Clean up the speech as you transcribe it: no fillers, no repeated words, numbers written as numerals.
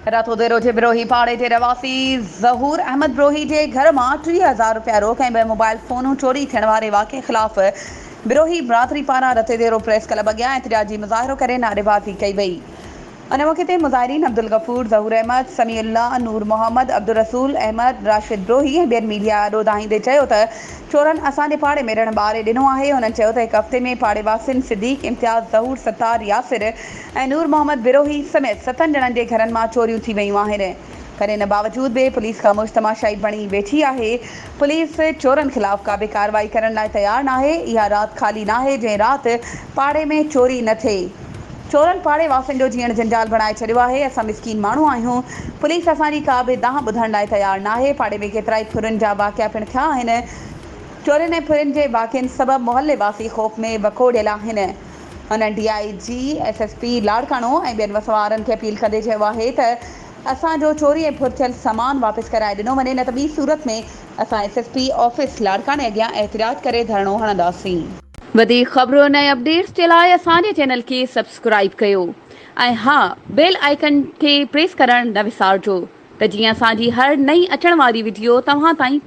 रातो देरो जे बिरोही पाड़े जे रवासी ज़हूर अहमद बिरोही जे घर मां 30,000 रुपया रोक ऐं 2 मोबाइल फ़ोनूं चोरी थियण वारे वाक़े ख़िलाफ़ बिरोही बिरादरी पारां रते देरो प्रेस क्लब अॻियां एतिजाजी मुज़ाहिरो करे नारेबाज़ी कई वई। अने मौक़े ते मुज़ाहिरीन अब्दुल गफ़ूर, ज़हूर अहमद, समीउल्लाह, नूर मोहम्मद, अब्दुल रसूल अहमद, राशिद बिरोही ऐं ॿियनि मीडिया ॾोधाईंदे चयो त चोरनि असांजे पाड़े में रहण ॿार ॾिनो आहे। हुननि चयो त हिकु हफ़्ते में पाड़े वासियुनि सिद्दीक़, इम्तियाज़, ज़हूर, सत्तार, यासिर ऐं नूर मोहम्मद बिरोही समेत 7 ॼणनि जे घरनि मां चोरियूं थी वयूं आहिनि। पर इन बावजूद बि पुलिस ख़ामोश तमाशाई बणी वेठी आहे। पुलिस चोरनि ख़िलाफ़ का बि कार्रवाई करण लाइ तयारु नाहे। इहा राति ख़ाली नाहे जंहिं राति पाड़े में चोरी न थिए। चोरनि पाड़े वासियुनि जो जीअण जंजाल बणाए छॾियो आहे। असां मिसकीन माण्हू आहियूं। पुलिस असांजी का बि दांह ॿुधण लाइ तयारु नाहे। पाड़े में केतिरा ई फुरियुनि जा वाक़िया पिणु थिया आहिनि। चोरियुनि ऐं फुरियुनि जे वाक़िअनि सबबि मोहल्ले वासी ख़ौफ़ में वकोड़ियल आहिनि। हुननि DIG, SSP लाड़काणो ऐं ॿियनि वसवारनि खे अपील कंदे चयो आहे त असांजो चोरी ऐं फुर थियल सामान वापसि कराए ॾिनो वञे, न त ॿी सूरत में असां SSP ऑफिस लाड़काणे अॻियां एहतिजाज करे धरणो हणंदासीं। वधीक ख़बरुनि ऐं अपडेट्स जे लाइ असांजे चैनल खे सब्सक्राइब कयो ऐं हा, बेल आइकन खे प्रेस करणु न विसारिजो त जीअं असांजी हर नई अचण वारी वीडियो तव्हां ताईं